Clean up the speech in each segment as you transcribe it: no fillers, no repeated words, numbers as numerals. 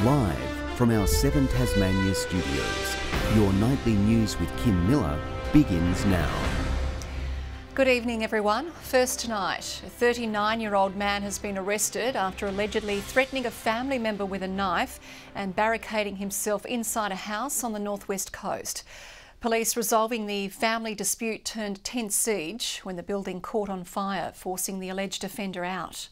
Live from our 7 Tasmania studios, your nightly news with Kim Miller begins now. Good evening, everyone. First tonight, a 39-year-old man has been arrested after allegedly threatening a family member with a knife and barricading himself inside a house on the northwest coast. Police resolving the family dispute turned tense siege when the building caught on fire, forcing the alleged offender out.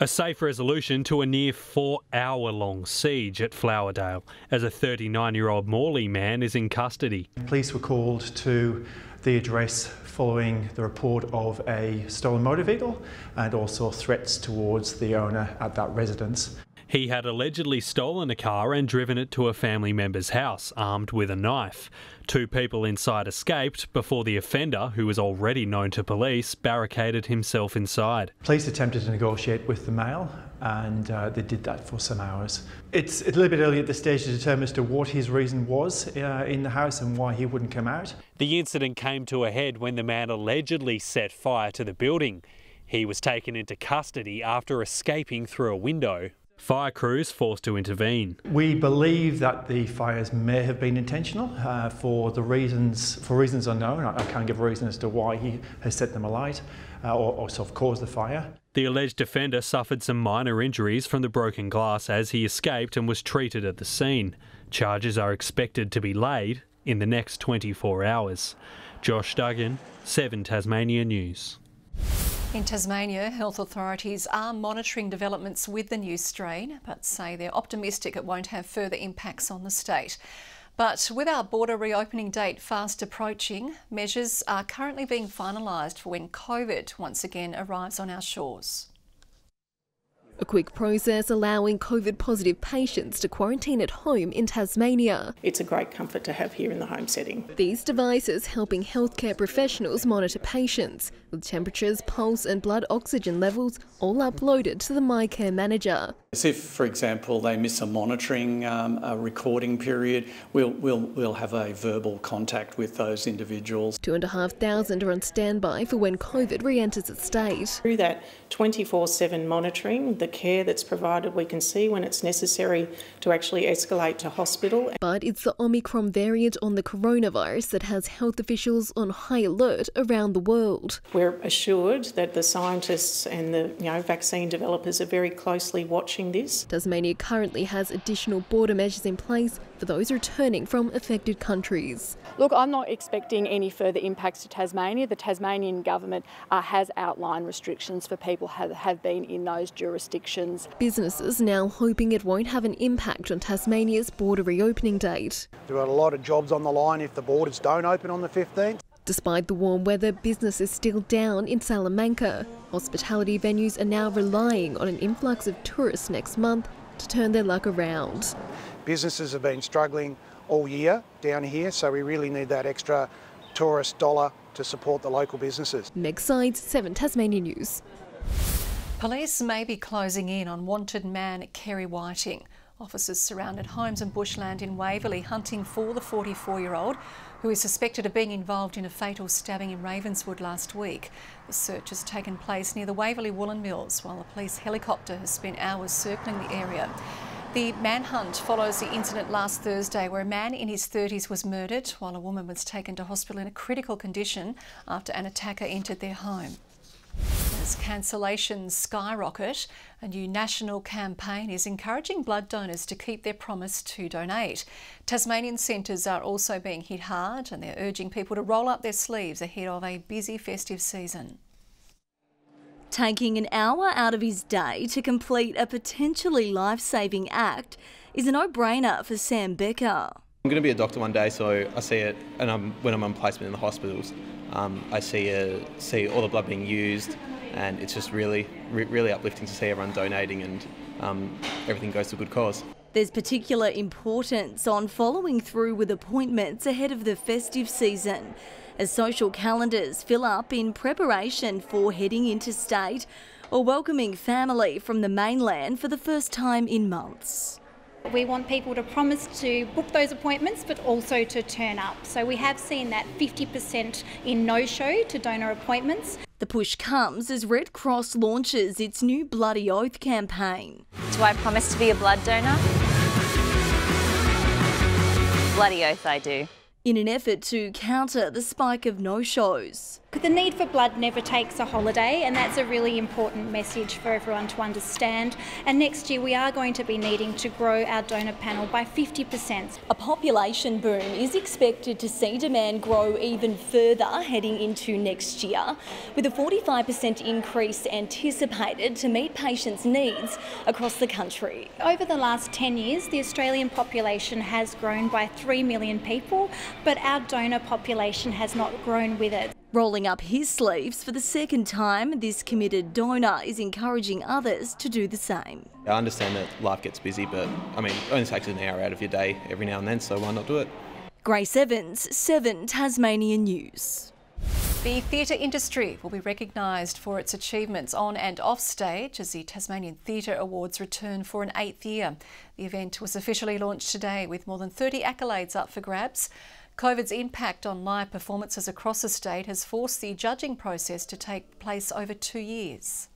A safe resolution to a near 4-hour-long siege at Flowerdale as a 39-year-old Morley man is in custody. Police were called to the address following the report of a stolen motor vehicle and also threats towards the owner at that residence. He had allegedly stolen a car and driven it to a family member's house, armed with a knife. 2 people inside escaped before the offender, who was already known to police, barricaded himself inside. Police attempted to negotiate with the male and they did that for some hours. It's a little bit early at this stage to determine as to what his reason was in the house and why he wouldn't come out. The incident came to a head when the man allegedly set fire to the building. He was taken into custody after escaping through a window. Fire crews forced to intervene. We believe that the fires may have been intentional for reasons unknown. I can't give a reason as to why he has set them alight or sort of caused the fire. The alleged offender suffered some minor injuries from the broken glass as he escaped and was treated at the scene. Charges are expected to be laid in the next 24 hours. Josh Duggan, 7 Tasmania News. In Tasmania, health authorities are monitoring developments with the new strain, but say they're optimistic it won't have further impacts on the state. But with our border reopening date fast approaching, measures are currently being finalised for when COVID once again arrives on our shores. A quick process allowing COVID-positive patients to quarantine at home in Tasmania. It's a great comfort to have here in the home setting. These devices helping healthcare professionals monitor patients, with temperatures, pulse and blood oxygen levels all uploaded to the MyCare manager. As if, for example, they miss a monitoring a recording period, we'll have a verbal contact with those individuals. 2,500 are on standby for when COVID re-enters the state. Through that 24/7 monitoring, the care that's provided, we can see when it's necessary to actually escalate to hospital. But it's the Omicron variant on the coronavirus that has health officials on high alert around the world. We're assured that the scientists and the vaccine developers are very closely watching this. Tasmania currently has additional border measures in place for those returning from affected countries. Look, I'm not expecting any further impacts to Tasmania. The Tasmanian government has outlined restrictions for people who have been in those jurisdictions. Businesses now hoping it won't have an impact on Tasmania's border reopening date. There are a lot of jobs on the line if the borders don't open on the 15th. Despite the warm weather, business is still down in Salamanca. Hospitality venues are now relying on an influx of tourists next month to turn their luck around. Businesses have been struggling all year down here, so we really need that extra tourist dollar to support the local businesses. Meg Sides, 7 Tasmania News. Police may be closing in on wanted man Kerry Whiting. Officers surrounded homes and bushland in Waverley hunting for the 44-year-old who is suspected of being involved in a fatal stabbing in Ravenswood last week. The search has taken place near the Waverley Woolen Mills while a police helicopter has spent hours circling the area. The manhunt follows the incident last Thursday where a man in his 30s was murdered while a woman was taken to hospital in a critical condition after an attacker entered their home. As cancellations skyrocket, a new national campaign is encouraging blood donors to keep their promise to donate. Tasmanian centres are also being hit hard and they're urging people to roll up their sleeves ahead of a busy festive season. Taking an hour out of his day to complete a potentially life-saving act is a no-brainer for Sam Becker. I'm going to be a doctor one day, so I see it, and when I'm on placement in the hospitals, I see all the blood being used, and it's just really uplifting to see everyone donating and everything goes to a good cause. There's particular importance on following through with appointments ahead of the festive season, as social calendars fill up in preparation for heading interstate or welcoming family from the mainland for the first time in months. We want people to promise to book those appointments but also to turn up. So we have seen that 50% in no-show to donor appointments. The push comes as Red Cross launches its new Bloody Oath campaign. Do I promise to be a blood donor? Bloody oath I do. In an effort to counter the spike of no-shows. The need for blood never takes a holiday, and that's a really important message for everyone to understand. And next year we are going to be needing to grow our donor panel by 50%. A population boom is expected to see demand grow even further heading into next year, with a 45% increase anticipated to meet patients' needs across the country. Over the last 10 years, the Australian population has grown by 3 million people, but our donor population has not grown with it. Rolling up his sleeves for the second time, this committed donor is encouraging others to do the same. I understand that life gets busy, but I mean, it only takes an hour out of your day every now and then, so why not do it? Grace Evans, 7 Tasmanian News. The theatre industry will be recognised for its achievements on and off stage as the Tasmanian Theatre Awards return for an 8th year. The event was officially launched today with more than 30 accolades up for grabs. COVID's impact on live performances across the state has forced the judging process to take place over 2 years.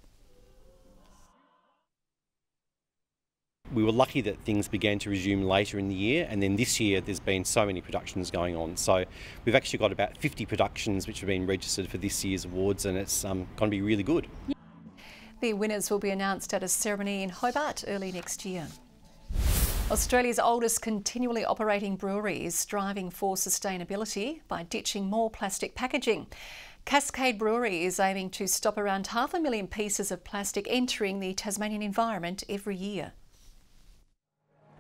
We were lucky that things began to resume later in the year, and then this year there's been so many productions going on. So we've actually got about 50 productions which have been registered for this year's awards, and it's going to be really good. The winners will be announced at a ceremony in Hobart early next year. Australia's oldest continually operating brewery is striving for sustainability by ditching more plastic packaging. Cascade Brewery is aiming to stop around 500,000 pieces of plastic entering the Tasmanian environment every year.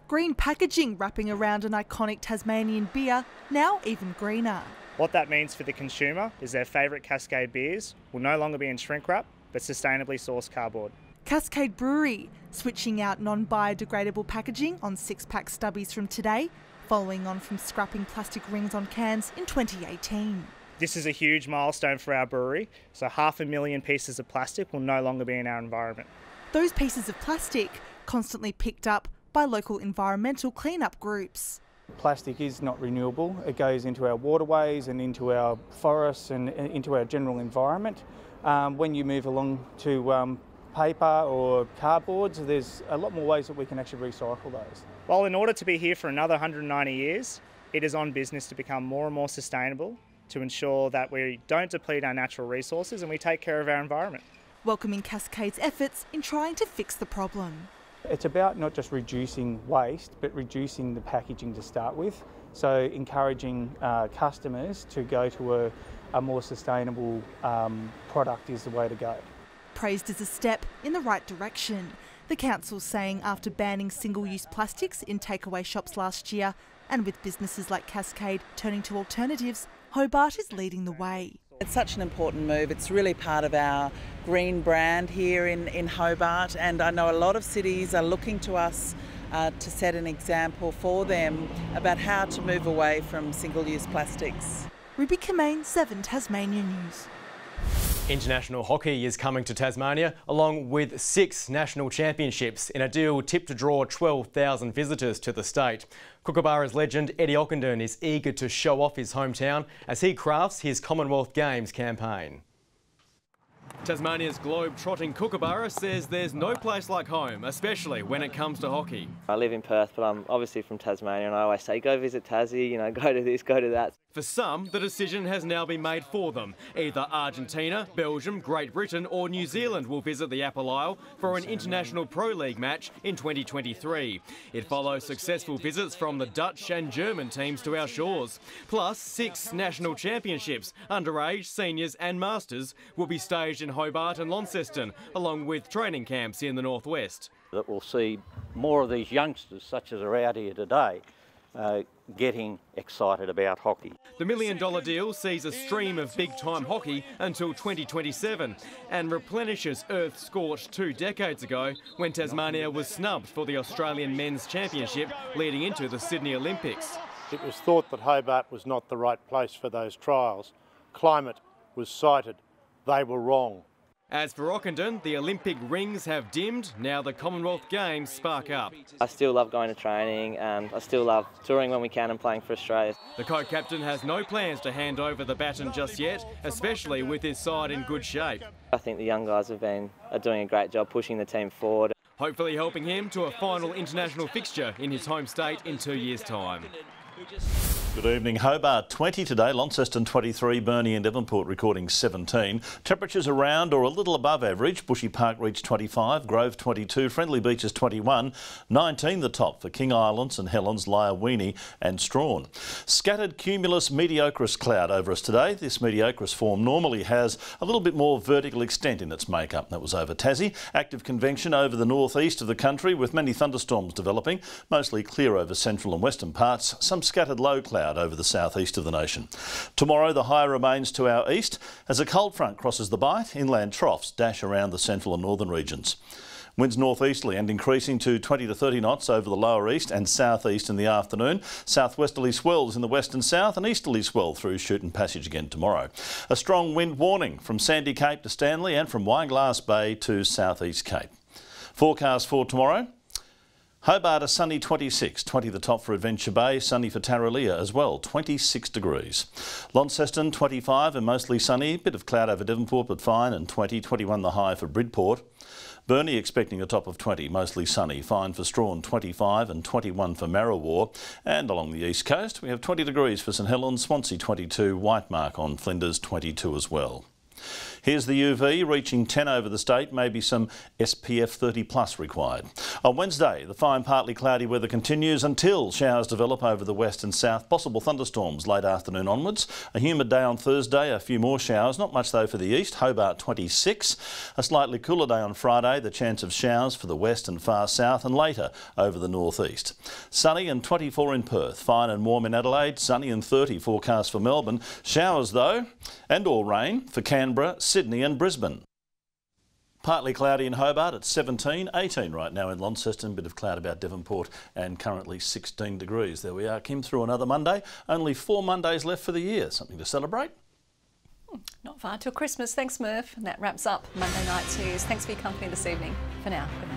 Green packaging wrapping around an iconic Tasmanian beer, now even greener. What that means for the consumer is their favourite Cascade beers will no longer be in shrink wrap, but sustainably sourced cardboard. Cascade Brewery switching out non-biodegradable packaging on 6-pack stubbies from today, following on from scrapping plastic rings on cans in 2018. This is a huge milestone for our brewery, so 500,000 pieces of plastic will no longer be in our environment. Those pieces of plastic constantly picked up by local environmental cleanup groups. Plastic is not renewable. It goes into our waterways and into our forests and into our general environment. When you move along to paper or cardboards, there's a lot more ways that we can actually recycle those. Well, in order to be here for another 190 years, it is on business to become more and more sustainable to ensure that we don't deplete our natural resources and we take care of our environment. Welcoming Cascade's efforts in trying to fix the problem. It's about not just reducing waste, but reducing the packaging to start with. So encouraging customers to go to a more sustainable product is the way to go. Praised as a step in the right direction. The council saying after banning single-use plastics in takeaway shops last year, and with businesses like Cascade turning to alternatives, Hobart is leading the way. It's such an important move. It's really part of our green brand here in Hobart, and I know a lot of cities are looking to us to set an example for them about how to move away from single-use plastics. Ruby Kamane, 7 Tasmanian News. International hockey is coming to Tasmania, along with 6 national championships in a deal tipped to draw 12,000 visitors to the state. Kookaburra's legend Eddie Ockenden is eager to show off his hometown as he crafts his Commonwealth Games campaign. Tasmania's globe-trotting Kookaburra says there's no place like home, especially when it comes to hockey. I live in Perth, but I'm obviously from Tasmania, and I always say, go visit Tassie, you know, go to this, go to that. For some, the decision has now been made for them. Either Argentina, Belgium, Great Britain or New Zealand will visit the Apple Isle for an International Pro League match in 2023. It follows successful visits from the Dutch and German teams to our shores. Plus, 6 national championships, underage, seniors and masters, will be staged in Hobart and Launceston, along with training camps in the northwest. That we'll see more of these youngsters, such as are out here today, getting excited about hockey. The $1 million deal sees a stream of big-time hockey until 2027 and replenishes Earth scorched 2 decades ago when Tasmania was snubbed for the Australian Men's Championship leading into the Sydney Olympics. It was thought that Hobart was not the right place for those trials. Climate was cited. They were wrong. As for Ockenden, the Olympic rings have dimmed. Now the Commonwealth Games spark up. I still love going to training and I still love touring when we can and playing for Australia. The co-captain has no plans to hand over the baton just yet, especially with his side in good shape. I think the young guys are doing a great job pushing the team forward. Hopefully helping him to a final international fixture in his home state in 2 years' time. Good evening. Hobart 20 today, Launceston 23, Burnie and Devonport recording 17. Temperatures around or a little above average. Bushy Park reached 25, Grove 22, Friendly Beaches 21, 19 the top for King Islands and Helens, Lyawini and Strawn. Scattered cumulus mediocris cloud over us today. This mediocris form normally has a little bit more vertical extent in its makeup. That was over Tassie. Active convection over the northeast of the country with many thunderstorms developing, mostly clear over central and western parts. Some scattered low cloud over the southeast of the nation. Tomorrow the high remains to our east as a cold front crosses the bight. Inland troughs dash around the central and northern regions. Winds northeasterly and increasing to 20 to 30 knots over the lower east and southeast in the afternoon. Southwesterly swells in the west and south and easterly swell through Shooten Passage again tomorrow. A strong wind warning from Sandy Cape to Stanley and from Wineglass Bay to southeast Cape. Forecast for tomorrow. Hobart a sunny 26, 20 the top for Adventure Bay, sunny for Tarraleah as well, 26 degrees. Launceston 25 and mostly sunny, bit of cloud over Devonport but fine, and 20, 21 the high for Bridport. Burnie expecting a top of 20, mostly sunny, fine for Strawn 25 and 21 for Marrawar. And along the east coast we have 20 degrees for St Helens, Swansea 22, Whitemark on Flinders 22 as well. Here's the UV reaching 10 over the state, maybe some SPF 30 plus required. On Wednesday, the fine partly cloudy weather continues until showers develop over the west and south, possible thunderstorms late afternoon onwards. A humid day on Thursday, a few more showers, not much though for the east, Hobart 26. A slightly cooler day on Friday, the chance of showers for the west and far south and later over the northeast. Sunny and 24 in Perth, fine and warm in Adelaide, sunny and 30 forecast for Melbourne. Showers though, and or rain for Canberra, Sydney and Brisbane. Partly cloudy in Hobart at 17, 18 right now in Launceston, bit of cloud about Devonport and currently 16 degrees. There we are, Kim, through another Monday. Only 4 Mondays left for the year, something to celebrate. Not far till Christmas. Thanks, Murph. And that wraps up Monday Night's News. Thanks for your company this evening. For now, good night.